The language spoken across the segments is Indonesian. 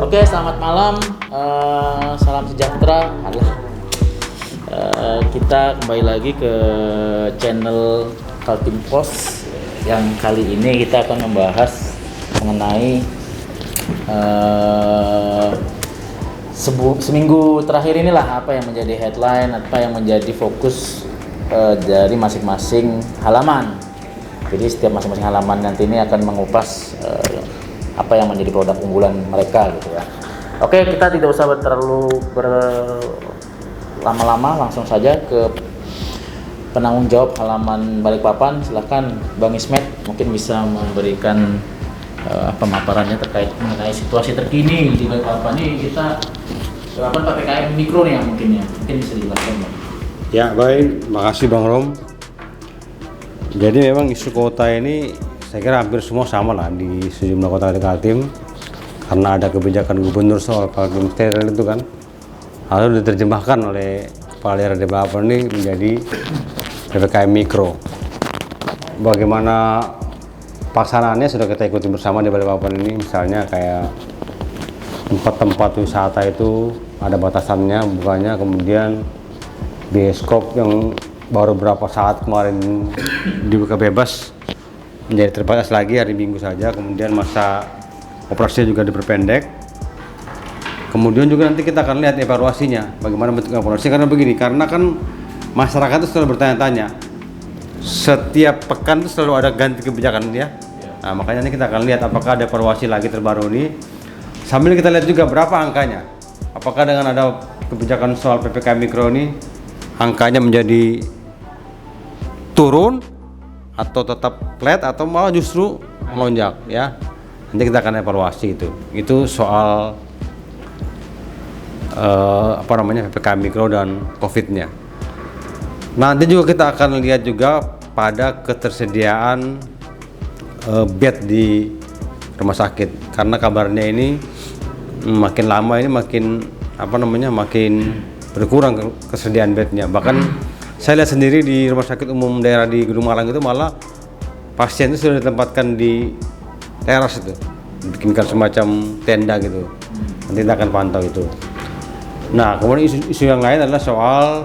Oke, selamat malam, salam sejahtera. Kita kembali lagi ke channel Kaltim Post. Yang kali ini kita akan membahas mengenai seminggu terakhir inilah apa yang menjadi headline, apa yang menjadi fokus dari masing-masing halaman. Jadi setiap masing-masing halaman nanti ini akan mengupas apa yang menjadi produk unggulan mereka gitu ya. Oke, kita tidak usah terlalu berlama-lama, langsung saja ke penanggung jawab halaman Balikpapan. Silahkan Bang Ismet mungkin bisa memberikan pemaparannya terkait mengenai situasi terkini di Balikpapan. Ini kita PPKM mikro nih ya mungkin bisa dijelaskan Bang. Ya baik, makasih Bang Rom. Jadi memang isu kota ini saya kira hampir semua sama lah di sejumlah kota di Kaltim, karena ada kebijakan gubernur soal Kaltim steril itu kan, lalu diterjemahkan oleh kepala daerah di Balikpapan ini menjadi PPKM mikro. Bagaimana pelaksanaannya sudah kita ikuti bersama di Balikpapan ini, misalnya kayak tempat-tempat wisata itu ada batasannya bukanya, kemudian bioskop yang baru beberapa saat kemarin dibuka bebas menjadi terbatas lagi hari Minggu saja, kemudian masa operasinya juga diperpendek. Kemudian juga nanti kita akan lihat evaluasinya, bagaimana bentuk evaluasi, karena begini, karena kan masyarakat itu selalu bertanya-tanya, setiap pekan itu selalu ada ganti kebijakan ya. Nah, makanya nanti kita akan lihat apakah ada evaluasi lagi terbaru ini, sambil kita lihat juga berapa angkanya, apakah dengan ada kebijakan soal PPKM mikro ini angkanya menjadi turun atau tetap flat atau malah justru melonjak ya. Nanti kita akan evaluasi itu soal PPKM mikro dan COVID-nya. Nanti juga kita akan lihat juga pada ketersediaan bed di rumah sakit, karena kabarnya ini makin lama ini makin berkurang kesediaan bednya. Bahkan saya lihat sendiri di rumah sakit umum daerah di Gunung Malang itu malah pasien itu sudah ditempatkan di teras itu, dibikinkan semacam tenda gitu. Nanti kita akan pantau itu. Nah, kemudian isu yang lain adalah soal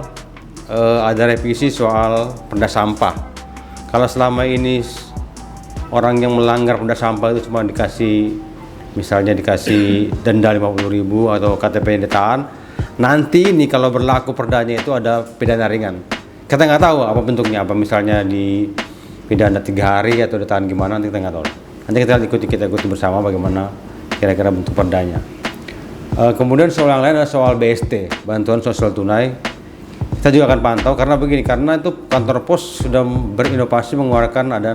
ada revisi soal perda sampah. Kalau selama ini orang yang melanggar perda sampah itu cuma dikasih denda 50.000 atau KTP-nya ditahan. Nanti ini kalau berlaku perdanya itu ada pidana ringan. Kita nggak tahu apa bentuknya, apa misalnya di pidana 3 hari atau ditahan gimana, nanti kita nggak tahu. Nanti kita ikuti bersama bagaimana kira-kira bentuk perdanya. Kemudian soal yang lain adalah soal BST, bantuan sosial tunai. Kita juga akan pantau karena itu kantor pos sudah berinovasi mengeluarkan ada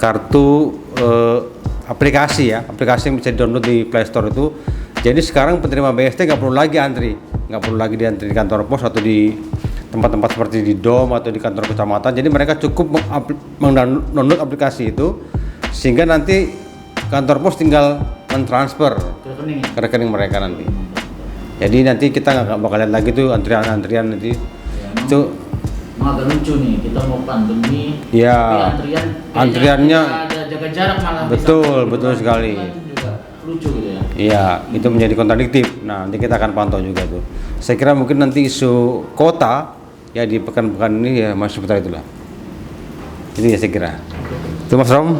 kartu aplikasi yang bisa di-download di Play Store itu. Jadi sekarang penerima BST nggak perlu lagi diantri di kantor pos atau di tempat-tempat seperti di DOM atau di kantor kecamatan. Jadi mereka cukup mendownload aplikasi itu, sehingga nanti kantor pos tinggal mentransfer ke rekening mereka nanti. Jadi nanti kita nggak bakal lihat lagi tuh antrian nanti. Itu agak lucu nih, kita mau pandemi, ya, tapi antriannya ada jaga jarak malah. Betul sekali. Lucu gitu ya. Iya, itu menjadi kontradiktif. Nah, nanti kita akan pantau juga tuh. Saya kira mungkin nanti isu kota ya di pekan-pekan ini ya masih seputar itulah. Itu ya saya kira. Itu Mas Rom.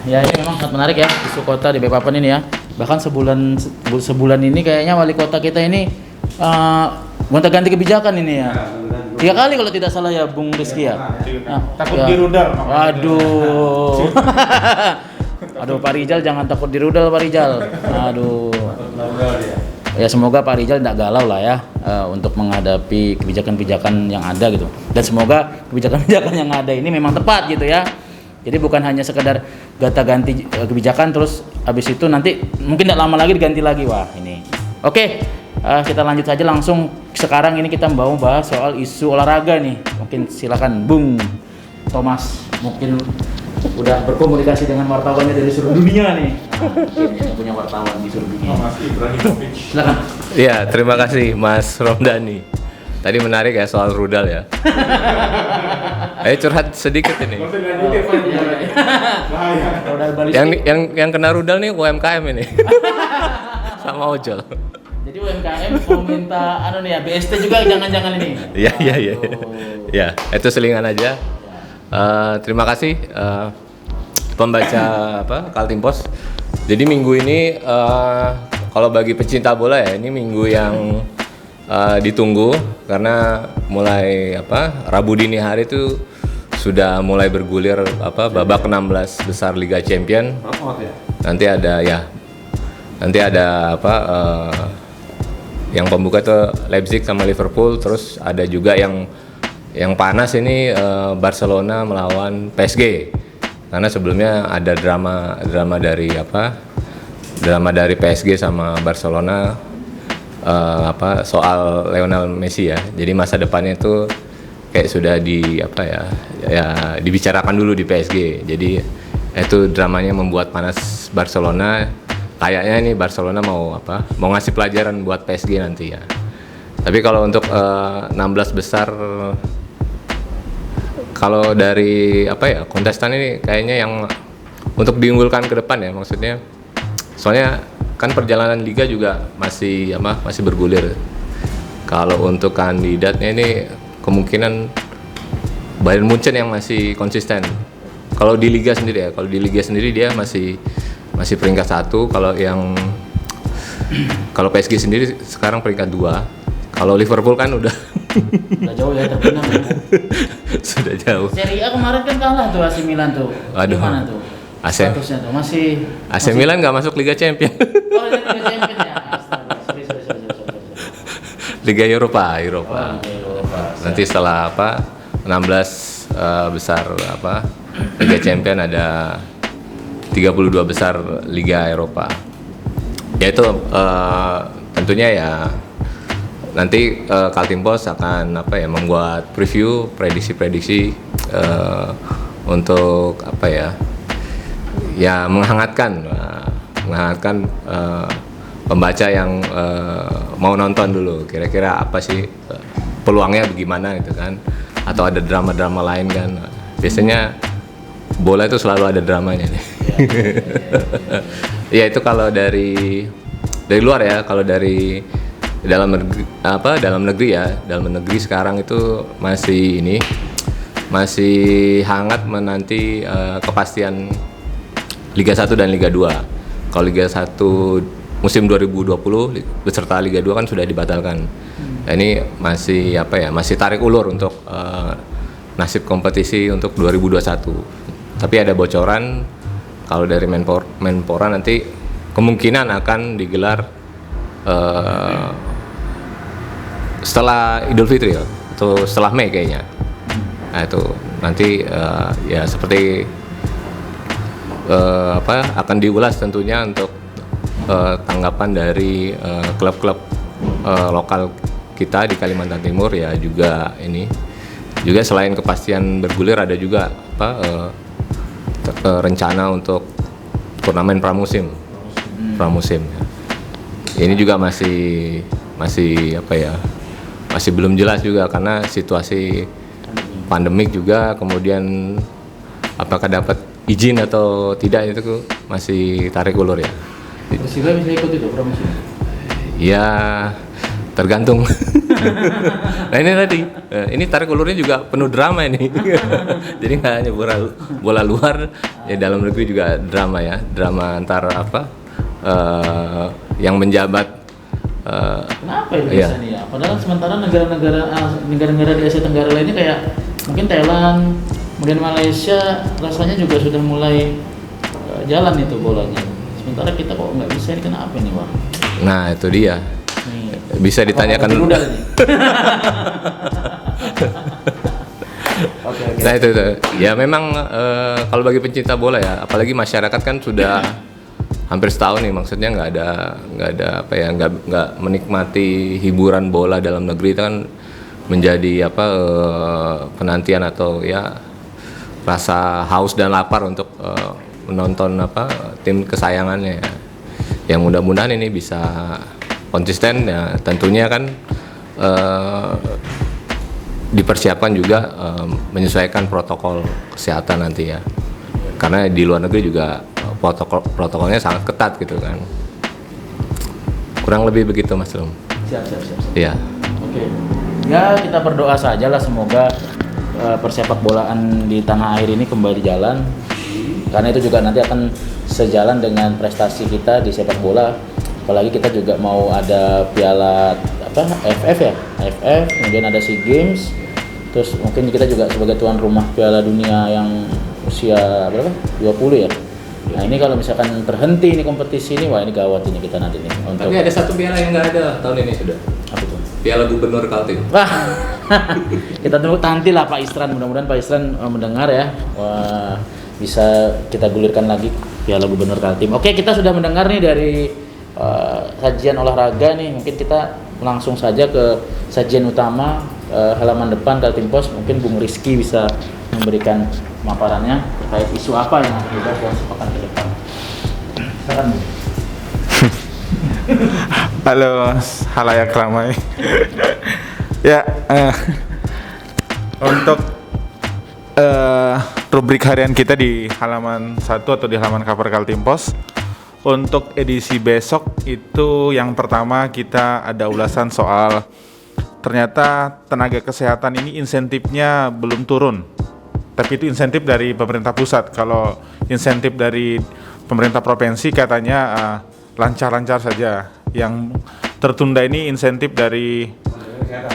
Ya ini memang sangat menarik ya isu kota di Balikpapan ini ya. Bahkan sebulan ini kayaknya wali kota kita ini gonta-ganti kebijakan ini ya. 3 kali kalau tidak salah ya Bung Rizky ya. Takut dirudal. Waduh. Aduh Pak Rijal jangan takut dirudal Pak Rijal. Aduh. Ya semoga Pak Rijal tidak galau lah ya untuk menghadapi kebijakan-kebijakan yang ada gitu. Dan semoga kebijakan-kebijakan yang ada ini memang tepat gitu ya. Jadi bukan hanya sekedar gonta-ganti kebijakan terus habis itu nanti mungkin tidak lama lagi diganti lagi. Wah ini. Oke, kita lanjut saja langsung. Sekarang ini kita mau bahas soal isu olahraga nih. Mungkin silakan Bung Thomas, mungkin udah berkomunikasi dengan wartawannya dari seluruh dunia nih. Kita punya wartawan di seluruh dunia. Mas Ibrahimovic. Silakan. Ya, terima kasih Mas Romdani. Tadi menarik ya soal rudal ya. Ayo curhat sedikit ini. Rudal balistik. Yang kena rudal nih UMKM ini. Sama ojol. Jadi UMKM mau minta nih ya BST juga jangan-jangan ini. Iya. Ya, itu selingan aja. Terima kasih pembaca Kaltimpos. Jadi minggu ini kalau bagi pecinta bola ya, ini minggu yang ditunggu karena mulai Rabu dini hari itu sudah mulai bergulir babak 16 besar Liga Champion. Nanti ada yang pembuka itu Leipzig sama Liverpool, terus ada juga yang panas ini Barcelona melawan PSG. Karena sebelumnya ada drama dari PSG sama Barcelona soal Lionel Messi ya. Jadi masa depannya itu kayak sudah dibicarakan dulu di PSG. Jadi itu dramanya membuat panas Barcelona. Kayaknya ini Barcelona mau ngasih pelajaran buat PSG nanti ya. Tapi kalau untuk 16 besar, kalau dari kontestan ini kayaknya yang untuk diunggulkan ke depan ya, maksudnya soalnya kan perjalanan liga juga masih bergulir. Kalau untuk kandidatnya ini kemungkinan Bayern Munchen yang masih konsisten. Kalau di liga sendiri dia masih peringkat 1. Kalau PSG sendiri sekarang peringkat 2. Kalau Liverpool kan udah jauh ya, terbenam. Sudah jauh. Serie A kemarin kan kalah tuh AC Milan tuh. Waduh. Gimana tuh? Statusnya tuh masih AC Milan nggak masuk Liga Champion. Oh, Liga Champion ya. Astaga, sorry. Liga Eropa. Nanti Siap. setelah 16 besar Liga Champion ada 32 besar Liga Eropa. Yaitu tentunya ya nanti Kaltimpos akan membuat preview prediksi untuk menghangatkan pembaca yang mau nonton dulu, kira-kira apa sih peluangnya bagaimana gitu kan, atau ada drama-drama lain kan. Biasanya bola itu selalu ada dramanya nih. Ya itu kalau dari luar ya. Kalau dari dalam negeri sekarang itu masih hangat menanti kepastian Liga 1 dan Liga 2. Kalau Liga 1 musim 2020 beserta Liga 2 kan sudah dibatalkan. Nah, ini masih tarik ulur untuk nasib kompetisi untuk 2021. Tapi ada bocoran kalau dari Menpora nanti kemungkinan akan digelar setelah Idul Fitri atau setelah Mei kayaknya. Nah itu nanti ya seperti akan diulas tentunya untuk tanggapan dari klub-klub lokal kita di Kalimantan Timur ya, juga selain kepastian bergulir ada juga rencana untuk turnamen pramusim. Ini juga masih belum jelas juga karena situasi pandemik juga, kemudian apakah dapat izin atau tidak itu masih tarik ulur ya. Persila bisa ikut itu pramusim? Ya tergantung. Nah ini tadi, ini tarik ulurnya juga penuh drama ini. Jadi nggak hanya bola luar, ya dalam negeri juga drama ya, drama antara yang menjabat. Kenapa itu bisa nih ya? Padahal sementara negara-negara di Asia Tenggara lainnya kayak mungkin Thailand, kemudian Malaysia rasanya juga sudah mulai jalan itu bolanya. Sementara kita kok nggak bisa, ini kenapa nih Bang? Nah itu dia. Nih. Bisa ditanyakan dulu. Oke. Nah itu. Ya memang kalau bagi pencinta bola ya, apalagi masyarakat kan sudah hampir setahun nih, maksudnya nggak menikmati hiburan bola dalam negeri itu kan menjadi penantian atau ya rasa haus dan lapar untuk menonton tim kesayangannya ya. Yang mudah-mudahan ini bisa konsisten ya, tentunya kan dipersiapkan juga menyesuaikan protokol kesehatan nanti ya. Karena di luar negeri juga protokolnya sangat ketat gitu kan. Kurang lebih begitu Mas Rum. Siap. Iya. Oke. Ya kita berdoa saja lah semoga persepak bolaan di tanah air ini kembali jalan. Karena itu juga nanti akan sejalan dengan prestasi kita di sepak bola. Apalagi kita juga mau ada piala AFF ya, AFF, kemudian ada SEA Games. Terus mungkin kita juga sebagai tuan rumah Piala Dunia yang usia berapa? 20 ya. Nah ini kalau misalkan terhenti ini kompetisi ini, wah ini gawat ini kita nanti nih. Tapi ada satu piala yang nggak ada tahun ini sudah. Apa tuh? Piala Gubernur Kaltim. Wah, kita tunggu nanti lah Pak Isran, mudah-mudahan Pak Isran mendengar ya. Wah, bisa kita gulirkan lagi Piala Gubernur Kaltim. Oke, kita sudah mendengar nih dari sajian olahraga nih, mungkin kita langsung saja ke sajian utama halaman depan Kaltim Pos. Mungkin Bung Rizky bisa memberikan pemaparannya terkait isu apa yang akan dibahas dalam sepekan ke depan. Silakan Bung. Halo halayak ramai. Ya, untuk rubrik harian kita di halaman 1 atau di halaman cover Kaltim Pos, untuk edisi besok itu yang pertama kita ada ulasan soal ternyata tenaga kesehatan ini insentifnya belum turun. Tapi itu insentif dari pemerintah pusat. Kalau insentif dari pemerintah provinsi katanya lancar-lancar saja. Yang tertunda ini insentif dari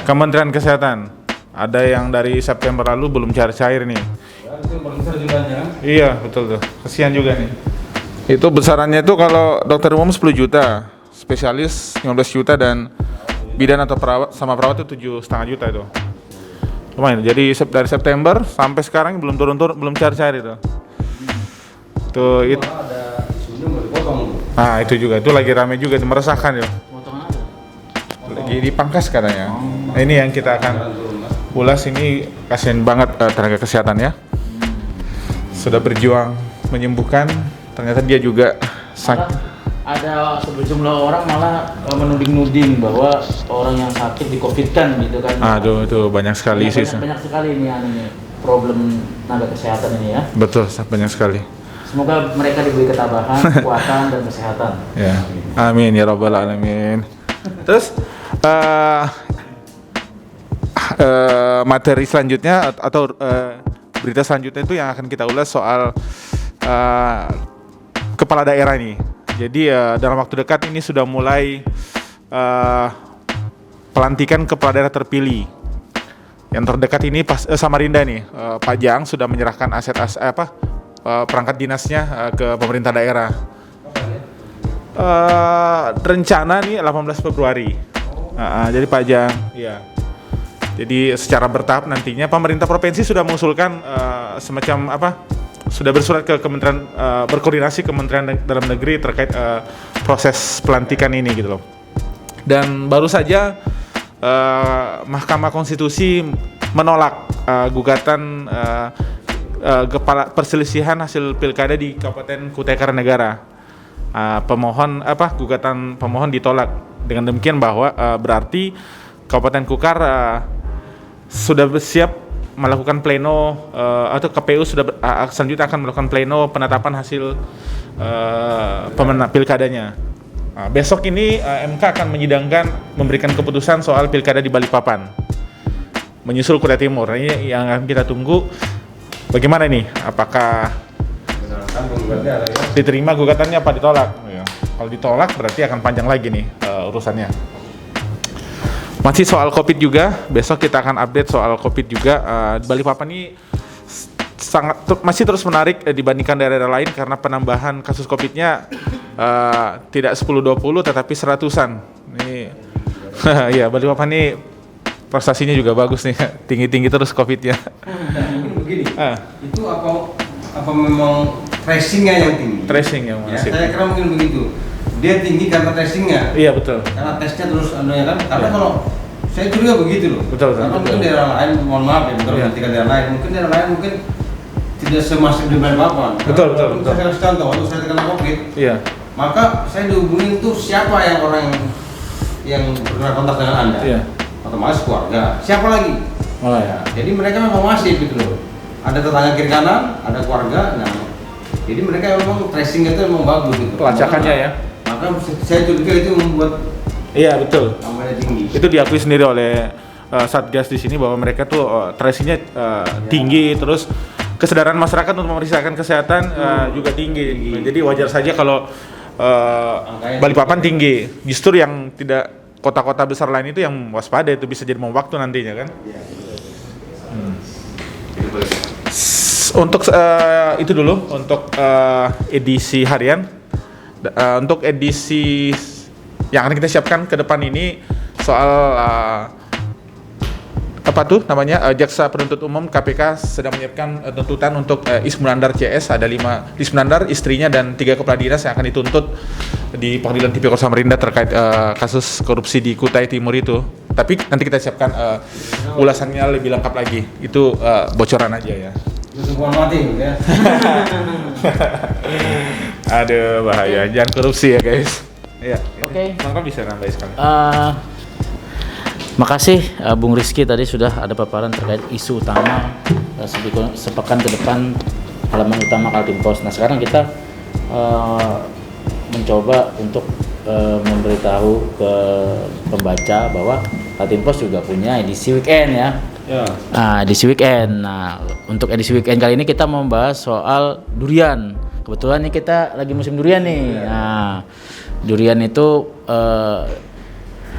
Kementerian Kesehatan. Ada yang dari September lalu belum cair-cair nih. Iya, betul tuh. Kesian juga nih. Itu besarannya itu kalau dokter umum 10 juta, spesialis 15 juta dan bidan atau perawat sama perawat itu 7,5 juta itu. Lumayan. Jadi dari September sampai sekarang belum turun-turun, belum cair-cair itu. Tuh itu. Nah, itu juga. Itu lagi rame juga, meresahkan ya. Lagi dipangkas katanya. Nah, ini yang kita akan ulas, ini kasihan banget tenaga kesehatan ya. Sudah berjuang menyembuhkan, ternyata dia juga sakit. Ada sejumlah orang malah menuding-nuding bahwa orang yang sakit di-COVID-kan gitu kan. Aduh, itu banyak sekali sih. Banyak sekali ini problem tenaga kesehatan ini ya. Betul, banyak sekali. Semoga mereka diberi ketabahan, kekuatan dan kesehatan. Ya, amin ya rabbal alamin. Terus materi selanjutnya atau berita selanjutnya itu yang akan kita ulas soal kepala daerah ini. Jadi dalam waktu dekat ini sudah mulai pelantikan kepala daerah terpilih. Yang terdekat ini Samarinda nih, Pak Jang sudah menyerahkan perangkat dinasnya ke pemerintah daerah. Rencana nih 18 Februari. Jadi Pak Jang, iya. Jadi secara bertahap nantinya pemerintah provinsi sudah mengusulkan semacam sudah bersurat ke Kementerian berkoordinasi Kementerian Dalam Negeri terkait proses pelantikan ini gitu loh. Dan baru saja Mahkamah Konstitusi menolak gugatan kepala perselisihan hasil pilkada di Kabupaten Kutai Kartanegara. Gugatan pemohon ditolak. Dengan demikian bahwa berarti Kabupaten Kukar sudah siap melakukan pleno atau KPU sudah selanjutnya akan melakukan pleno penetapan hasil pemenang pilkadanya. Besok ini MK akan menyidangkan memberikan keputusan soal pilkada di Balikpapan menyusul Kutai Timur. Ini yang akan kita tunggu bagaimana nih, apakah diterima gugatannya apa ditolak. Kalau ditolak berarti akan panjang lagi nih urusannya. Masih soal COVID juga, besok kita akan update soal COVID juga. Balikpapan ini masih terus menarik dibandingkan daerah lain karena penambahan kasus COVID-nya tidak 10-20 tetapi 100-an. Ini ya Balikpapan ini prestasinya juga bagus nih, tinggi-tinggi terus COVID-nya. Mungkin begini, itu apa memang tracingnya yang tinggi? Tracing yang Ya, masih. saya kira mungkin begitu. Dia tinggi karena tracingnya. Iya betul. Karena tesnya terus kan. Karena kalau saya juga begitu loh. Betul. Karena mungkin daerah lain, mohon maaf ya, bukan berarti daerah lain. Mungkin daerah lain tidak semasif di Balikpapan. Betul. Saya kasih contoh, waktu saya terkena COVID, Iya. maka saya dihubungin tuh siapa yang orang yang pernah kontak dengan Anda. Iya. Maka otomatis keluarga. Siapa lagi? Oh, Ya, jadi mereka memang masif gitu loh. Ada tetangga kiri kanan, ada keluarga. Nah, jadi mereka memang tracing itu memang bagus gitu. Pelacakannya ya. Maka saya curiga itu membuat Iya betul. namanya tinggi. Itu diakui sendiri oleh Satgas di sini bahwa mereka tuh tracingnya tinggi, terus kesadaran masyarakat untuk memeriksakan kesehatan juga tinggi. Jadi wajar saja kalau Balikpapan tinggi. Justru yang tidak kota-kota besar lain itu yang waspada, itu bisa jadi bom waktu nantinya kan. Untuk itu dulu untuk edisi harian. Untuk edisi yang akan kita siapkan ke depan ini soal apa tuh namanya, jaksa penuntut umum KPK sedang menyiapkan tuntutan untuk Ismunandar CS, ada 5 Ismunandar, istrinya dan 3 kepala dinas yang akan dituntut di Pengadilan Tipikor Samarinda terkait kasus korupsi di Kutai Timur itu. Tapi nanti kita siapkan ulasannya lebih lengkap lagi. Itu bocoran aja ya. Itu hukuman mati ya. Aduh bahaya, jangan korupsi ya guys. Iya. Oke. Maka bisa nambah sekali. Makasih Bung Rizky tadi sudah ada paparan terkait isu utama sepekan ke depan halaman utama Kaltimpos. Nah sekarang kita mencoba untuk memberitahu ke pembaca bahwa Kaltimpos juga punya edisi weekend ya. Nah, edisi weekend. Nah untuk edisi weekend kali ini kita membahas soal durian. Kebetulan nih kita lagi musim durian nih. Nah durian itu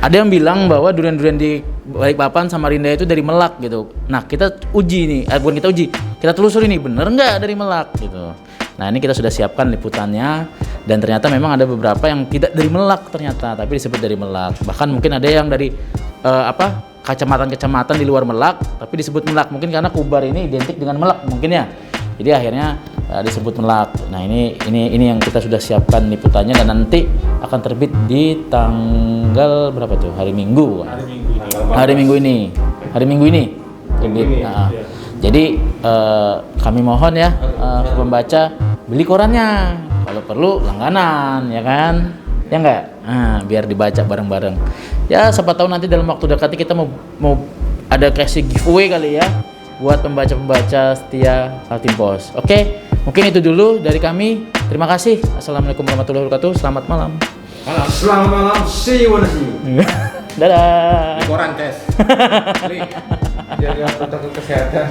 ada yang bilang bahwa durian-durian di Balikpapan Samarinda itu dari Melak gitu. Nah kita uji nih, bukan kita uji, kita telusuri nih bener nggak dari Melak gitu. Nah ini kita sudah siapkan liputannya dan ternyata memang ada beberapa yang tidak dari Melak ternyata, tapi disebut dari Melak. Bahkan mungkin ada yang dari kecamatan-kecamatan di luar Melak, tapi disebut Melak mungkin karena Kubar ini identik dengan Melak mungkin ya. Jadi akhirnya disebut Melak. Nah ini yang kita sudah siapkan liputannya dan nanti akan terbit di tanggal berapa tuh? Hari Minggu. Hari Minggu ini terbit. Nah, jadi kami mohon ya pembaca beli korannya. Kalau perlu langganan ya kan? Ya enggak? Nah, biar dibaca bareng-bareng. Ya siapa tahu nanti dalam waktu dekat kita mau ada kasih giveaway kali ya buat pembaca-pembaca setia Kaltimpos. Oke, mungkin itu dulu dari kami. Terima kasih. Assalamualaikum warahmatullahi wabarakatuh. Selamat malam. Selamat malam. See you. Dadah. Koran tes. Jaga protokol kesehatan.